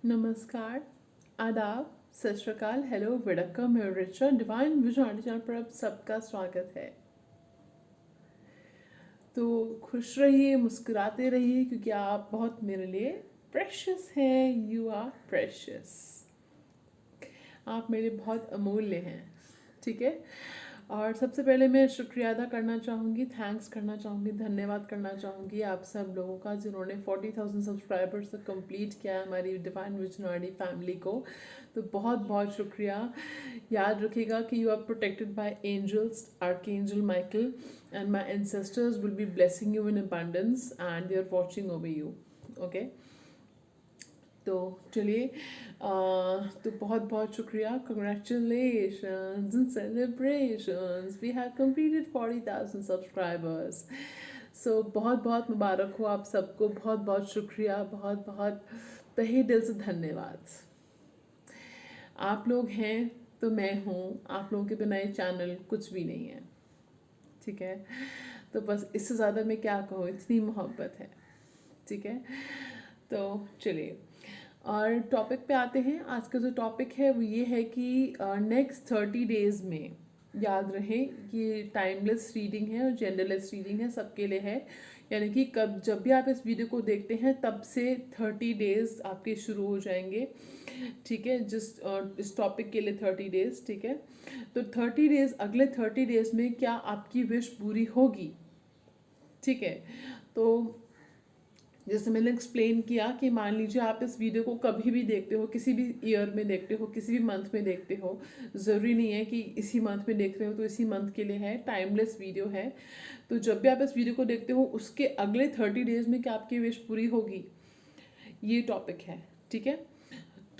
नमस्कार, आदाब, सत श्री अकाल, हेलो, वड़क्कम, मैं रिचा डिवाइन विजन चैनल पर आप सबका स्वागत है। तो खुश रहिए, मुस्कुराते रहिए क्योंकि आप बहुत मेरे लिए प्रेशियस हैं। You are precious. आप मेरे बहुत अमूल्य हैं, ठीक है। और सबसे पहले मैं शुक्रिया अदा करना चाहूँगी, थैंक्स करना चाहूँगी, धन्यवाद करना चाहूँगी आप सब लोगों का जिन्होंने 40,000 सब्सक्राइबर्स तक कंप्लीट किया है हमारी डिवाइन विजनरी फैमिली को। तो बहुत बहुत शुक्रिया। याद रखिएगा कि you are protected by angels, archangel Michael and my ancestors will be blessing you in abundance and they are watching over you. Okay, तो चलिए, तो बहुत बहुत शुक्रिया। Congratulations and celebrations, we have completed 40,000 subscribers. So बहुत बहुत मुबारक हो आप सबको, बहुत बहुत शुक्रिया, बहुत बहुत तहे दिल से धन्यवाद। आप लोग हैं तो मैं हूँ, आप लोगों के बिना ये चैनल कुछ भी नहीं है, ठीक है। तो बस इससे ज़्यादा मैं क्या कहूँ, इतनी मोहब्बत है, ठीक है। तो चलिए, और टॉपिक पे आते हैं। आज का जो टॉपिक है वो ये है कि नेक्स्ट 30 डेज़ में याद रहे कि टाइमलेस रीडिंग है और जेंडरलेस रीडिंग है, सबके लिए है। यानी कि कब जब भी आप इस वीडियो को देखते हैं तब से 30 डेज़ आपके शुरू हो जाएंगे, ठीक है। इस टॉपिक के लिए 30 डेज़, ठीक है। तो 30 डेज़, अगले 30 डेज़ में क्या आपकी विश पूरी होगी, ठीक है। तो जैसे मैंने एक्सप्लेन किया कि मान लीजिए आप इस वीडियो को कभी भी देखते हो, किसी भी ईयर में देखते हो, किसी भी मंथ में देखते हो, ज़रूरी नहीं है कि इसी मंथ में देख रहे हो तो इसी मंथ के लिए है, टाइमलेस वीडियो है। तो जब भी आप इस वीडियो को देखते हो उसके अगले 30 डेज़ में क्या आपकी विश पूरी होगी, ये टॉपिक है, ठीक है।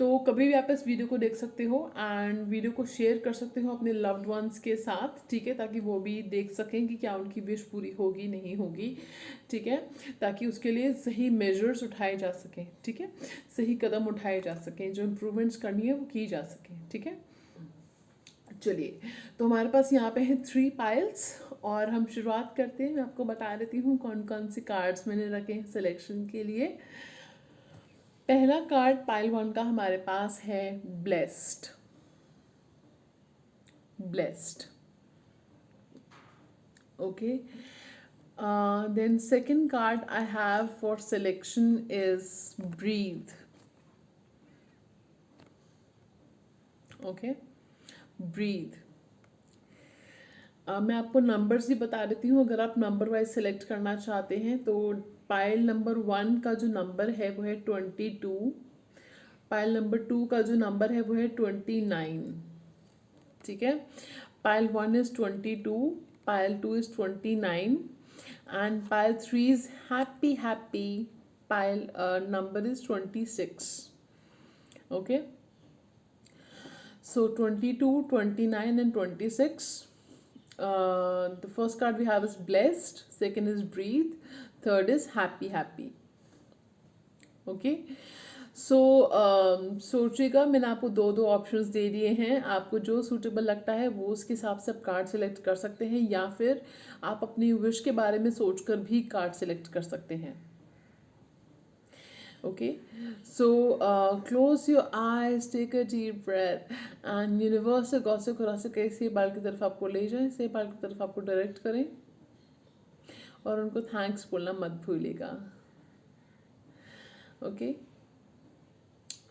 तो कभी भी आप इस वीडियो को देख सकते हो एंड वीडियो को शेयर कर सकते हो अपने लव्ड वंस के साथ, ठीक है, ताकि वो भी देख सकें कि क्या उनकी विश पूरी होगी नहीं होगी, ठीक है। ताकि उसके लिए सही मेजर्स उठाए जा सकें, ठीक है, सही कदम उठाए जा सकें, जो इम्प्रूवमेंट्स करनी है वो की जा सकें, ठीक है। चलिए, तो हमारे पास यहाँ पे हैं 3 पाइल्स और हम शुरुआत करते हैं। मैं आपको बता देती हूँ कौन कौन से कार्ड्स मैंने रखे हैं सिलेक्शन के लिए। पहला कार्ड पाइल 1 का हमारे पास है blessed. blessed, okay. Then second card I have for selection is breathe, okay, breathe. मैं आपको नंबर्स भी बता देती हूँ, अगर आप नंबर वाइज सेलेक्ट करना चाहते हैं तो पाइल नंबर 1 का जो नंबर है वो है 22, पाइल नंबर 2 का जो नंबर है वो है 29, ठीक है। Pile 1 is 22, pile 2 is 29 and pile 3 is happy, pile number is 26, okay. So 22, 29 and 26. The first card we have is blessed, second is breathe, third is happy, okay. सो सोचिएगा, मैंने आपको दो ऑप्शंस दे दिए हैं, आपको जो सूटेबल लगता है वो उसके हिसाब से आप कार्ड सेलेक्ट कर सकते हैं, या फिर आप अपनी विश के बारे में सोचकर भी कार्ड सेलेक्ट कर सकते हैं, okay. So close your eyes, take a deep breath and universe से गॉड से खुदा से कैसे बाल की तरफ आपको ले जाए, से बाल की तरफ आपको डायरेक्ट करें और उनको थैंक्स बोलना मत भूलिएगा, ओके।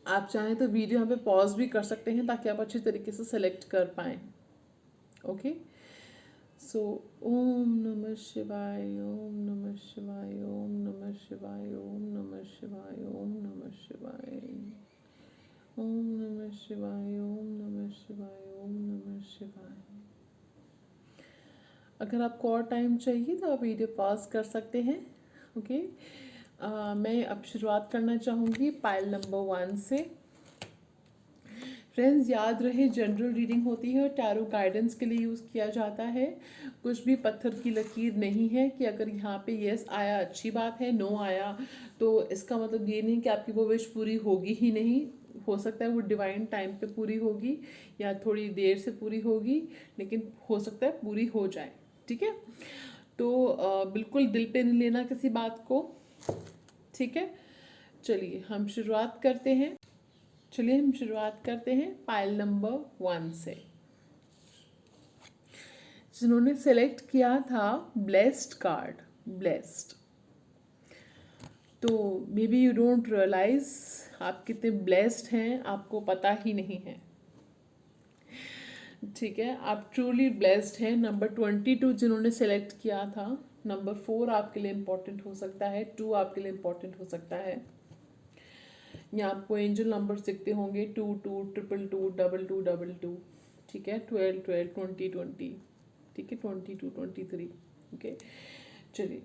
आप चाहें तो वीडियो यहाँ पे पॉज भी कर सकते हैं ताकि आप अच्छी तरीके से सेलेक्ट कर पाएँ, ओके। सो ओम नमः शिवाय, ओम नमः शिवाय, ओम नमः शिवाय, ओम नमः शिवाय, ओम नमः शिवाय, ओम नमः शिवाय, ओम नमः शिवाय, ओम नमः शिवाय। अगर आपको और टाइम चाहिए तो आप वीडियो पॉज कर सकते हैं, ओके। मैं अब शुरुआत करना चाहूँगी पाइल नंबर 1 से। फ्रेंड्स, याद रहे जनरल रीडिंग होती है और टैरो गाइडेंस के लिए यूज़ किया जाता है, कुछ भी पत्थर की लकीर नहीं है कि अगर यहाँ पे यस आया अच्छी बात है, नो आया तो इसका मतलब ये नहीं कि आपकी वो विश पूरी होगी ही नहीं। हो सकता है वो डिवाइन टाइम पे पूरी होगी या थोड़ी देर से पूरी होगी, लेकिन हो सकता है पूरी हो जाए, ठीक है। तो बिल्कुल दिल पे नहीं लेना किसी बात को, ठीक है। चलिए हम शुरुआत करते हैं। चलिए हम शुरुआत करते हैं पाइल नंबर 1 से। जिन्होंने सेलेक्ट किया था ब्लेस्ड कार्ड, ब्लेस्ड, तो may be you don't realise आप कितने ब्लेस्ड हैं, आपको पता ही नहीं है। ठीक है, आप ट्रूली ब्लेस्ड हैं। नंबर 22 जिन्होंने सेलेक्ट किया था, नंबर 4 आपके लिए इम्पोर्टेंट हो सकता है, 2 आपके लिए इम्पोर्टेंट हो सकता है। यहाँ आपको एंजल नंबर दिखते होंगे 2 2 2 2 2 2 2 2, ठीक है, 12 12 20 20, ठीक है, 22 23, ओके। चलिए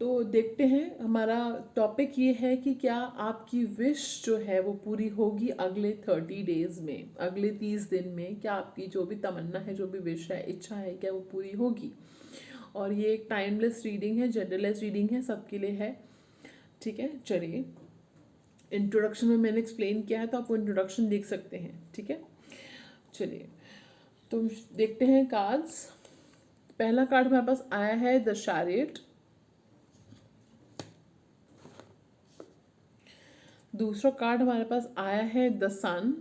तो देखते हैं, हमारा टॉपिक ये है कि क्या आपकी विश जो है वो पूरी होगी अगले 30 डेज में, अगले 30 दिन में। क्या आपकी जो भी तमन्ना है, जो भी विश है, इच्छा है, क्या वो पूरी होगी। और ये एक टाइमलेस रीडिंग है, जनरलाइज रीडिंग है, सबके लिए है, ठीक है। चलिए, इंट्रोडक्शन में मैंने एक्सप्लेन किया है, तो आप वो इंट्रोडक्शन देख सकते हैं, ठीक है। चलिए तो देखते हैं कार्ड्स। पहला कार्ड हमारे पास आया है द चैरियट, दूसरा कार्ड हमारे पास आया है द सन,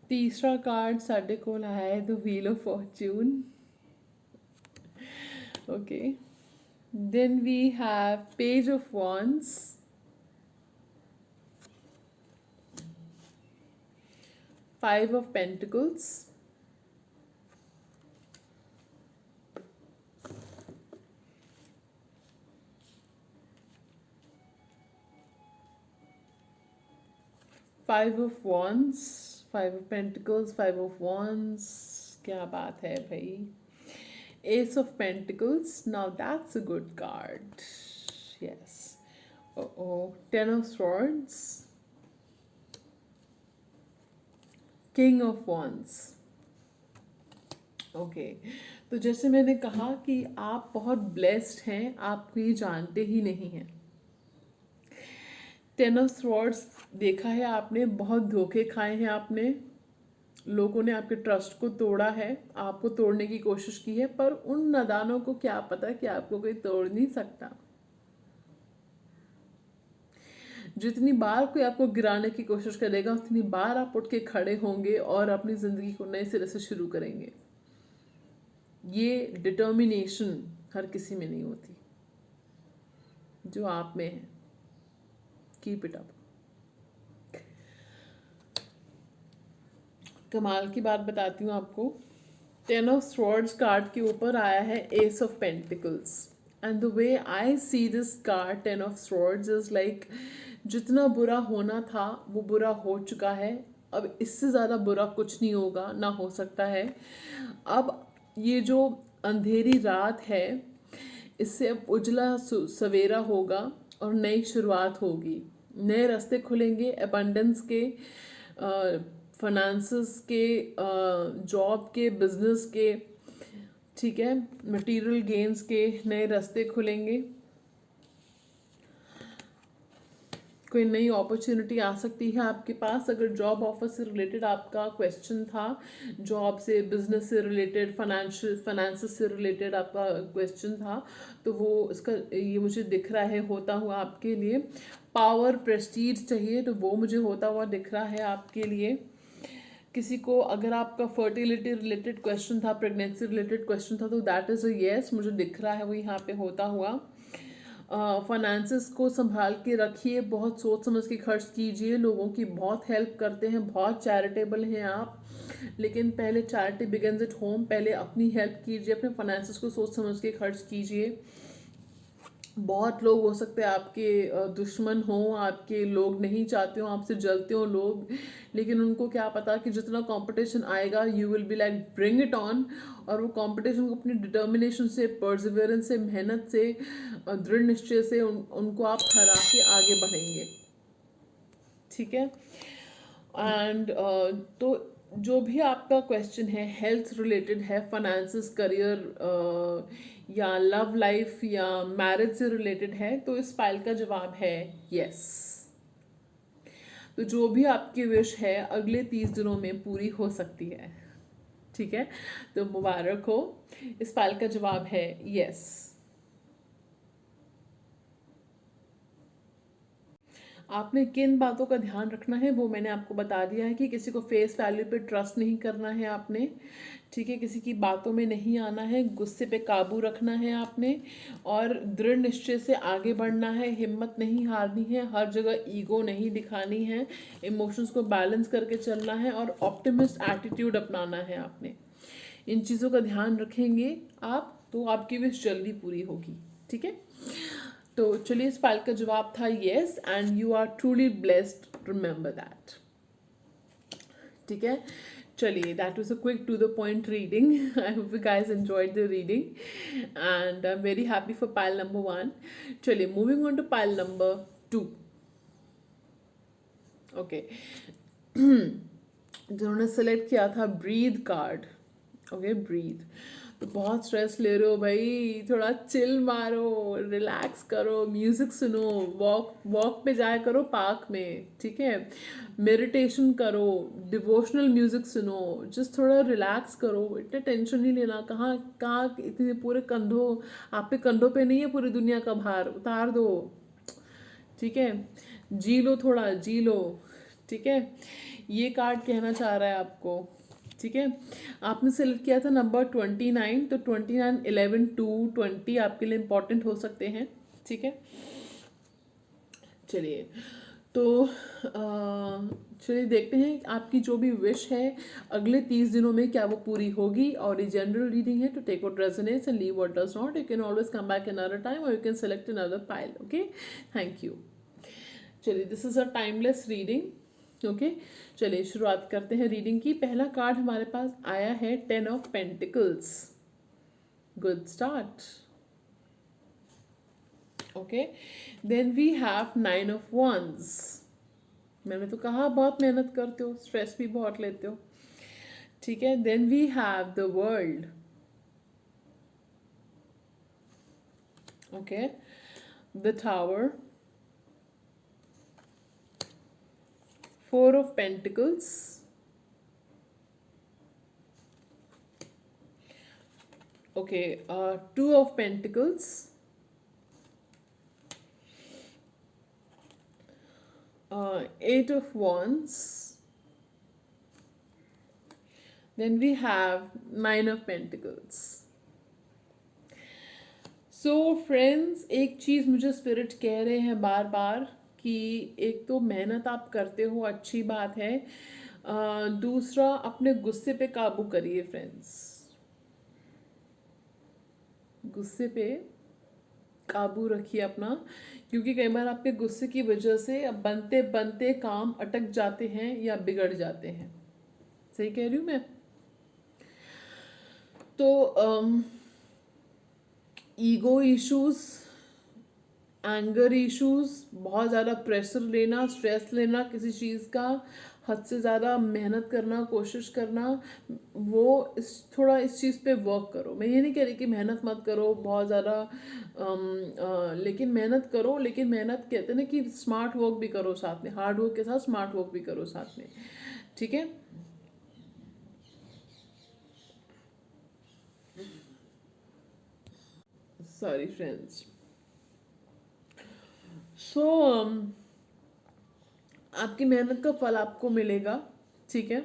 तीसरा कार्ड साढ़े को आया है the wheel of fortune, okay. Then we have page of wands, five of pentacles, five of wands, five of pentacles, five of wands, क्या बात है भाई। Ace of pentacles, now that's a good card, yes. Ten of swords, king of wands, okay. तो जैसे मैंने कहा कि आप बहुत ब्लेस्ड हैं, आप ये जानते ही नहीं हैं। टेन ऑफ स्वॉर्ड्स देखा है आपने, बहुत धोखे खाए हैं आपने, लोगों ने आपके ट्रस्ट को तोड़ा है, आपको तोड़ने की कोशिश की है, पर उन नादानों को क्या पता कि आपको कोई तोड़ नहीं सकता। जितनी बार कोई आपको गिराने की कोशिश करेगा, उतनी बार आप उठ के खड़े होंगे और अपनी जिंदगी को नए सिरे से शुरू करेंगे। ये डिटर्मिनेशन हर किसी में नहीं होती जो आप में है। Keep it up. कमाल की बात बताती हूँ आपको, टेन ऑफ स्वॉर्ड्स कार्ड के ऊपर आया है S of pentacles, and the way I see this card ten of swords is like, जितना बुरा होना था वो बुरा हो चुका है, अब इससे ज़्यादा बुरा कुछ नहीं होगा, ना हो सकता है। अब ये जो अंधेरी रात है, इससे अब उजला सवेरा होगा और नई शुरुआत होगी, नए रास्ते खुलेंगे, अबंडेंस के, फाइनेंसेस के, जॉब के, बिजनेस के, ठीक है, मटेरियल गेन्स के नए रास्ते खुलेंगे। कोई नई अपॉर्चुनिटी आ सकती है आपके पास। अगर जॉब ऑफर से रिलेटेड आपका क्वेश्चन था, जॉब से, बिजनेस से रिलेटेड, फाइनेंसेस से रिलेटेड आपका क्वेश्चन था, तो वो इसका ये मुझे दिख रहा है होता हुआ आपके लिए। पावर, प्रेस्टीज चाहिए, तो वो मुझे होता हुआ दिख रहा है आपके लिए। किसी को अगर आपका फर्टिलिटी रिलेटेड क्वेश्चन था, प्रेगनेंसी रिलेटेड क्वेश्चन था, तो दैट इज़ अ येस, मुझे दिख रहा है वो यहाँ पे होता हुआ। फाइनेंसेस को संभाल के रखिए, बहुत सोच समझ के खर्च कीजिए, लोगों की बहुत हेल्प करते हैं, बहुत चैरिटेबल हैं आप, लेकिन पहले चैरिटी बिगिंस एट होम, पहले अपनी हेल्प कीजिए, अपने फाइनेंसेस को सोच समझ के खर्च कीजिए। बहुत लोग हो सकते हैं आपके दुश्मन हों, आपके लोग नहीं चाहते हो, आपसे जलते हो लोग, लेकिन उनको क्या पता कि जितना कंपटीशन आएगा you will be like bring it on, और वो कंपटीशन को अपनी डिटर्मिनेशन से, परसिवरेंस से, मेहनत से, दृढ़ निश्चय से उनको आप हरा के आगे बढ़ेंगे, ठीक है। एंड तो जो भी आपका क्वेश्चन है, हेल्थ रिलेटेड है, फाइनेंसेस, करियर, या लव लाइफ या मैरिज से रिलेटेड है, तो इस फाइल का जवाब है यस। तो जो भी आपकी विश है अगले 30 दिनों में पूरी हो सकती है, ठीक है। तो मुबारक हो, इस फाइल का जवाब है यस। आपने किन बातों का ध्यान रखना है वो मैंने आपको बता दिया है कि किसी को फेस वैल्यू पे ट्रस्ट नहीं करना है आपने, ठीक है, किसी की बातों में नहीं आना है, गुस्से पे काबू रखना है आपने, और दृढ़ निश्चय से आगे बढ़ना है, हिम्मत नहीं हारनी है, हर जगह ईगो नहीं दिखानी है, इमोशंस को बैलेंस करके चलना है, और ऑप्टिमिस्ट एटीट्यूड अपनाना है आपने। इन चीज़ों का ध्यान रखेंगे आप तो आपकी विश जल्दी पूरी होगी, ठीक है। तो चलिए, इस फाइल का जवाब था yes, and you are truly blessed, remember that, ठीक है। चलिए, that was a quick to the point reading. I hope you guys enjoyed the reading and I am very happy for pile number 1। चलिए, moving on to pile number 2। Okay, जिन्होंने select किया था breathe card. Okay, breathe. तो बहुत stress ले रहे हो भाई, थोड़ा चिल मारो, रिलैक्स करो, म्यूजिक सुनो, वॉक वॉक पे जाया करो पार्क में, ठीक है, मेडिटेशन करो, डिवोशनल म्यूजिक सुनो, जस्ट थोड़ा रिलैक्स करो, इतना टेंशन नहीं लेना। कहाँ कहाँ इतने पूरे कंधों, आपके कंधों पे नहीं है पूरी दुनिया का भार, उतार दो, ठीक है, जी लो, थोड़ा जी लो, ठीक है। ये कार्ड कहना चाह रहा है आपको, ठीक है। आपने सेलेक्ट किया था नंबर 29, तो 29, 11, 2, 20 आपके लिए इम्पोर्टेंट हो सकते हैं, ठीक है। चलिए, तो चलिए देखते हैं आपकी जो भी विश है अगले 30 दिनों में क्या वो पूरी होगी। और ये जनरल रीडिंग है, तो take what resonates and leave what does not. You can always come back another time, और you can select another pile. Okay, thank you. चलिए, this is a timeless reading. Okay, चलिए शुरुआत करते हैं reading की। पहला कार्ड हमारे पास आया है 10 of pentacles. Good start. Okay, then we have 9 of wands। मैंने तो कहा बहुत मेहनत करते हो, स्ट्रेस भी बहुत लेते हो, ठीक है। Then we have the world. Okay, the tower, 4 of pentacles, okay, 2 of pentacles, 8 of wands, then we have 9 of pentacles। So friends, एक चीज़ मुझे स्पिरिट कह रहे हैं बार बार कि एक तो मेहनत आप करते हो, अच्छी बात है, दूसरा अपने गुस्से पे काबू करिए फ्रेंड्स, गुस्से पे काबू रखिए अपना, क्योंकि कई बार आपके गुस्से की वजह से अब बनते बनते काम अटक जाते हैं या बिगड़ जाते हैं। सही कह रही हूँ मैं? तो ईगो इश्यूज, एंगर इश्यूज, बहुत ज़्यादा प्रेशर लेना, स्ट्रेस लेना किसी चीज़ का, हद से ज़्यादा मेहनत करना, कोशिश करना, वो थोड़ा इस चीज़ पे वर्क करो। मैं ये नहीं कह रही कि मेहनत मत करो बहुत ज़्यादा, लेकिन मेहनत करो, लेकिन मेहनत कहते हैं ना कि स्मार्ट वर्क भी करो साथ में, हार्ड वर्क के साथ स्मार्ट वर्क भी करो साथ में, ठीक है। Sorry friends. सो आपकी मेहनत का फल आपको मिलेगा, ठीक है,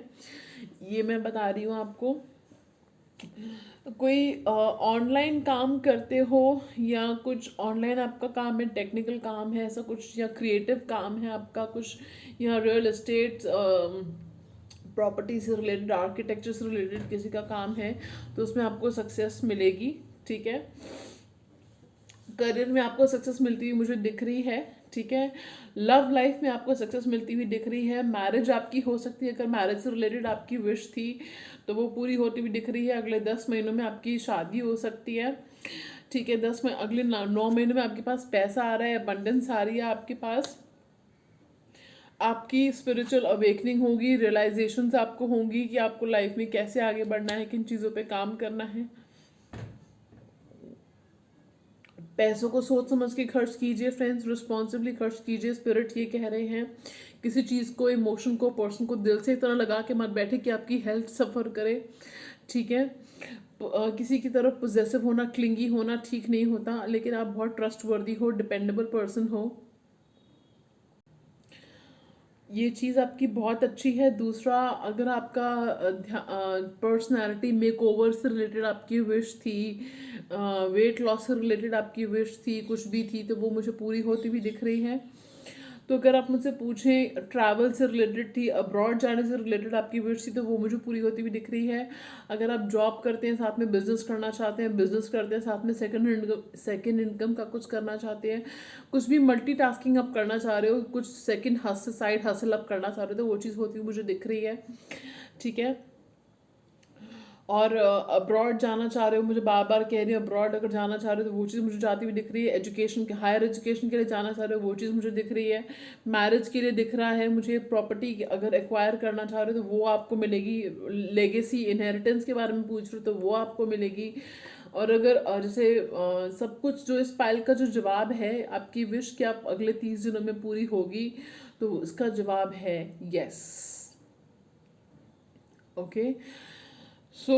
ये मैं बता रही हूँ आपको। कोई ऑनलाइन काम करते हो या कुछ ऑनलाइन आपका काम है, टेक्निकल काम है ऐसा कुछ, या क्रिएटिव काम है आपका कुछ, या रियल एस्टेट प्रॉपर्टी से रिलेटेड, आर्किटेक्चर से रिलेटेड किसी का काम है, तो उसमें आपको सक्सेस मिलेगी, ठीक है। करियर में आपको सक्सेस मिलती हुई मुझे दिख रही है, ठीक है। लव लाइफ में आपको सक्सेस मिलती हुई दिख रही है। मैरिज आपकी हो सकती है, अगर मैरिज से रिलेटेड आपकी विश थी तो वो पूरी होती हुई दिख रही है। अगले 10 महीनों में आपकी शादी हो सकती है, ठीक है। अगले 9 महीनों में आपके पास पैसा आ रहा है, अबंडेंस आ रही है आपके पास। आपकी स्पिरिचुअल अवेकनिंग होगी, रियलाइजेशंस आपको होंगी कि आपको लाइफ में कैसे आगे बढ़ना है, किन चीज़ों पे काम करना है। पैसों को सोच समझ के खर्च कीजिए फ्रेंड्स, रिस्पॉन्सिबली खर्च कीजिए। स्पिरिट ये कह रहे हैं, किसी चीज़ को, इमोशन को, पर्सन को दिल से इतना लगा के मत बैठे कि आपकी हेल्थ सफ़र करे, ठीक है। किसी की तरफ पोजेसिव होना, क्लिंगी होना ठीक नहीं होता, लेकिन आप बहुत ट्रस्ट वर्दी हो, डिपेंडेबल पर्सन हो, ये चीज़ आपकी बहुत अच्छी है। दूसरा, अगर आपका पर्सनालिटी मेकओवर से रिलेटेड आपकी विश थी, वेट लॉस से रिलेटेड आपकी विश थी, कुछ भी थी, तो वो मुझे पूरी होती हुई दिख रही है। तो अगर आप मुझसे पूछें ट्रैवल से रिलेटेड थी, अब्रॉड जाने से रिलेटेड आपकी विश थी, तो वो मुझे पूरी होती हुई दिख रही है। अगर आप जॉब करते हैं, साथ में बिजनेस करना चाहते हैं, बिजनेस करते हैं साथ में सेकंड इनकम का कुछ करना चाहते हैं, कुछ भी मल्टीटास्किंग आप करना चाह रहे हो, कुछ सेकंड हसल साइड हसल आप करना चाह रहे हो, तो वो चीज़ होती हुई मुझे दिख रही है। ठीक है। और अब्रॉड जाना चाह रहे हो, मुझे बार बार कह रही हूँ अब्रॉड अगर जाना चाह रहे हो तो वो चीज़ मुझे जाती हुई दिख रही है। एजुकेशन के हायर एजुकेशन के लिए जाना चाह रहे हो, वो चीज़ मुझे दिख रही है। मैरिज के लिए दिख रहा है मुझे। प्रॉपर्टी अगर एक्वायर करना चाह रहे हो तो वो आपको मिलेगी। लेगेसी इनहेरिटेंस के बारे में पूछ रहे हो तो वो आपको मिलेगी। और अगर जैसे सब कुछ जो इस पाइल का जो जवाब है, आपकी विश क्या आप अगले 30 दिनों में पूरी होगी, तो इसका जवाब है yes. Okay. So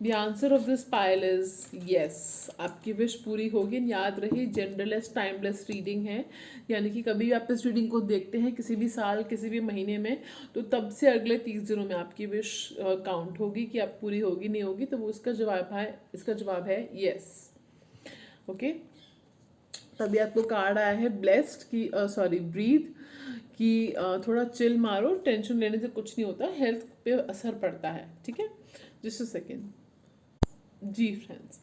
the answer of this pile is yes. आपकी विश पूरी होगी। याद रहे, जेंडरलेस टाइमलेस रीडिंग है, यानी कि कभी भी आप इस रीडिंग को देखते हैं किसी भी साल किसी भी महीने में, तो तब से अगले 30 दिनों में आपकी विश काउंट होगी कि आप पूरी होगी नहीं होगी। तो वो इसका जवाब है यस। ओके। तभी आपको कार्ड आया है ब्लेस्ड की, सॉरी ब्रीथ, कि थोड़ा चिल मारो, टेंशन लेने से कुछ नहीं होता, हेल्थ पे असर पड़ता है। ठीक है। Just a second. जी friends,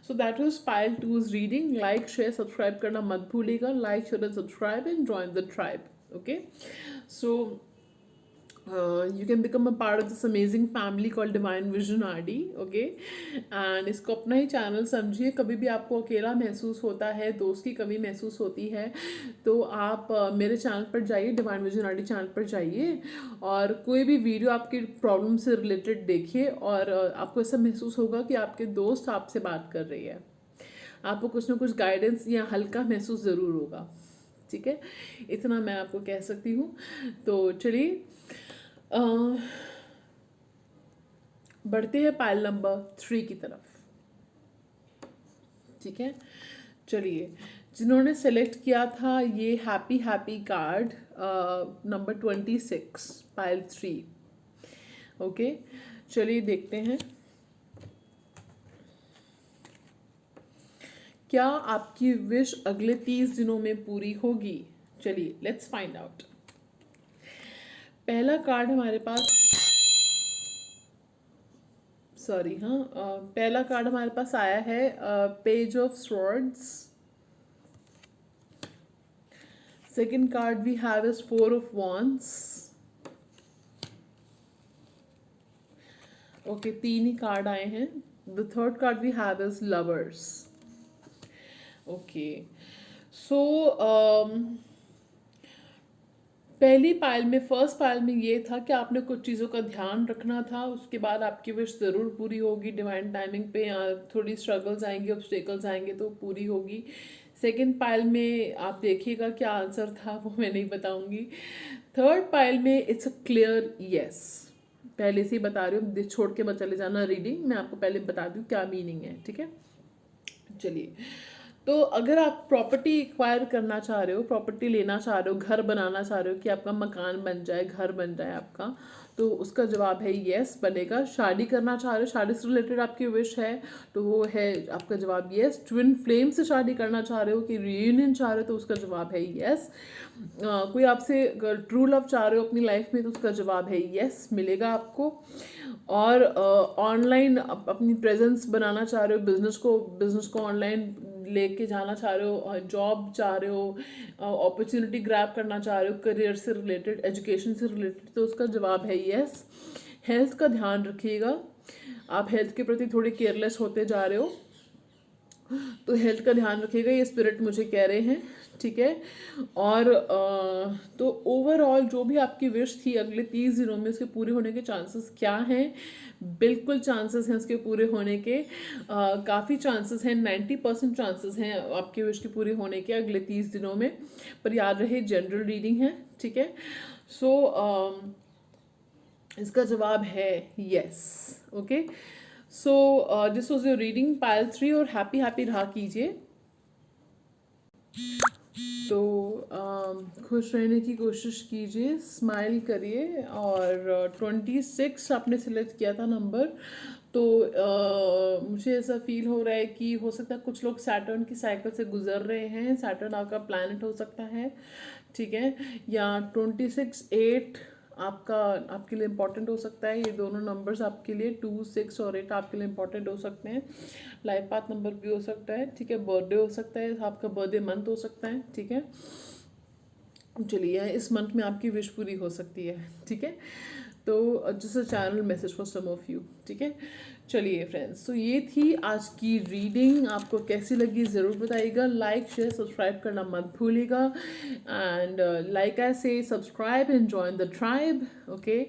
so that was pile 2's reading. Like share subscribe करना मत भूलिएगा। Like share and subscribe and join the tribe. Okay. So you can become a part of this amazing family called Divine Vision RD. Okay, and इसको अपना ही channel समझिए। कभी भी आपको अकेला महसूस होता है, दोस्त की कमी महसूस होती है, तो आप मेरे चैनल पर जाइए, डिवाइन विजन RD चैनल पर जाइए, और कोई भी वीडियो आपकी प्रॉब्लम से रिलेटेड देखिए, और आपको ऐसा महसूस होगा कि आपके दोस्त आपसे बात कर रही है। आपको कुछ ना कुछ गाइडेंस या हल्का महसूस ज़रूर होगा। ठीक है, इतना मैं आपको कह सकती हूँ। तो चलिए बढ़ते हैं पाइल नंबर 3 की तरफ। ठीक है, चलिए, जिन्होंने सेलेक्ट किया था ये happy happy card number 26, pile 3। Okay, चलिए देखते हैं क्या आपकी विश अगले 30 दिनों में पूरी होगी। चलिए लेट्स फाइंड आउट। पहला कार्ड हमारे पास, सॉरी हाँ, पहला कार्ड हमारे पास आया है page of swords. Second card we have is 4 of wands. Okay, 3 ही कार्ड आए हैं। The third card we have is lovers. Okay, so पहली पाइल में, फर्स्ट पाइल में ये था कि आपने कुछ चीज़ों का ध्यान रखना था, उसके बाद आपकी विश ज़रूर पूरी होगी डिवाइन टाइमिंग पे, या थोड़ी स्ट्रगल्स आएंगे, ऑब्स्टेकल्स आएंगे तो पूरी होगी। सेकंड पाइल में आप देखिएगा क्या आंसर था, वो मैं नहीं बताऊंगी। थर्ड पाइल में इट्स अ क्लियर यस। पहले से ही बता रही हूँ, छोड़ के मत चले जाना रीडिंग, मैं आपको पहले बता दूँ क्या मीनिंग है। ठीक है, चलिए। तो अगर आप प्रॉपर्टी एक्वायर करना चाह रहे हो, प्रॉपर्टी लेना चाह रहे हो, घर बनाना चाह रहे हो कि आपका मकान बन जाए, घर बन जाए आपका, तो उसका जवाब है यस, बनेगा। शादी करना चाह रहे हो, शादी से रिलेटेड आपकी विश है, तो वो है आपका जवाब यस। ट्विन फ्लेम से शादी करना चाह रहे हो कि रियूनियन चाह रहे हो, तो उसका जवाब है यस। कोई आपसे ट्रू लव चाह रहे हो अपनी लाइफ में, तो उसका जवाब है यस, मिलेगा आपको। और ऑनलाइन अपनी प्रेजेंस बनाना चाह रहे हो, बिजनेस को ऑनलाइन लेके जाना चाह रहे हो, जॉब चाह रहे हो, अपॉर्चुनिटी ग्रैब करना चाह रहे हो, करियर से रिलेटेड, एजुकेशन से रिलेटेड, तो उसका जवाब है यस। हेल्थ का ध्यान रखिएगा, आप हेल्थ के प्रति थोड़े केयरलेस होते जा रहे हो, तो हेल्थ का ध्यान रखिएगा, ये स्पिरिट मुझे कह रहे हैं। ठीक है, और तो ओवरऑल जो भी आपकी विश थी अगले 30 दिनों में उसके पूरे होने के चांसेस क्या हैं? बिल्कुल चांसेस हैं उसके पूरे होने के, काफ़ी चांसेस हैं, 90% चांसेस हैं आपकी विश के पूरे होने के अगले 30 दिनों में। पर याद रहे जनरल रीडिंग है। ठीक है, सो इसका जवाब है yes. Okay, so this was your reading pile 3, और हैप्पी हैप्पी रहा कीजिए। तो खुश रहने की कोशिश कीजिए, स्माइल करिए। और 26 आपने सेलेक्ट किया था नंबर, तो मुझे ऐसा फील हो रहा है कि हो सकता है कुछ लोग सैटर्न की साइकिल से गुजर रहे हैं। सैटर्न आपका प्लैनेट हो सकता है, ठीक है। या 26 8 आपका आपके लिए इम्पोर्टेंट हो सकता है। ये दोनों नंबर्स आपके लिए 2 6 और 8 आपके लिए इम्पोर्टेंट हो सकते हैं। लाइफ पाथ नंबर भी हो सकता है, ठीक है। बर्थडे हो सकता है, आपका बर्थडे मंथ हो सकता है, ठीक है। चलिए, इस मंथ में आपकी विश पूरी हो सकती है, ठीक है। तो just a channel message for some of you, ठीक है। चलिए फ्रेंड्स, तो ये थी आज की रीडिंग। आपको कैसी लगी ज़रूर बताइएगा। लाइक शेयर सब्सक्राइब करना मत भूलिएगा। And like I say, subscribe and join the tribe, okay.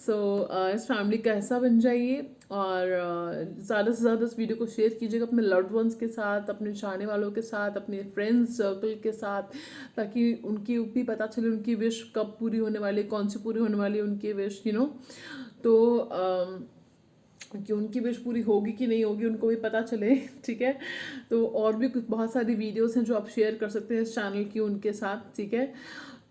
So इस फैमिली का हिस्सा बन जाइए। और ज़्यादा से ज़्यादा इस वीडियो को शेयर कीजिएगा अपने लव्ड वंस के साथ, अपने चाहने वालों के साथ, अपने फ्रेंड्स सर्कल के साथ, ताकि उनकी भी पता चले उनकी विश कब पूरी होने वाली है, कौन सी पूरी होने वाली है उनकी विश, यू नो। तो कि उनकी विश पूरी होगी कि नहीं होगी उनको भी पता चले, ठीक है। तो और भी कुछ बहुत सारी वीडियोस हैं जो आप शेयर कर सकते हैं इस चैनल की उनके साथ, ठीक है।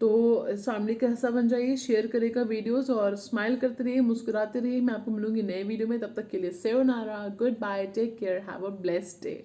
तो इस फैमिली का हिस्सा बन जाइए, शेयर करेगा वीडियोस और स्माइल करते रहिए, मुस्कुराते रहिए। मैं आपको मिलूंगी नए वीडियो में, तब तक के लिए sayonara, goodbye, take care, have a blessed day.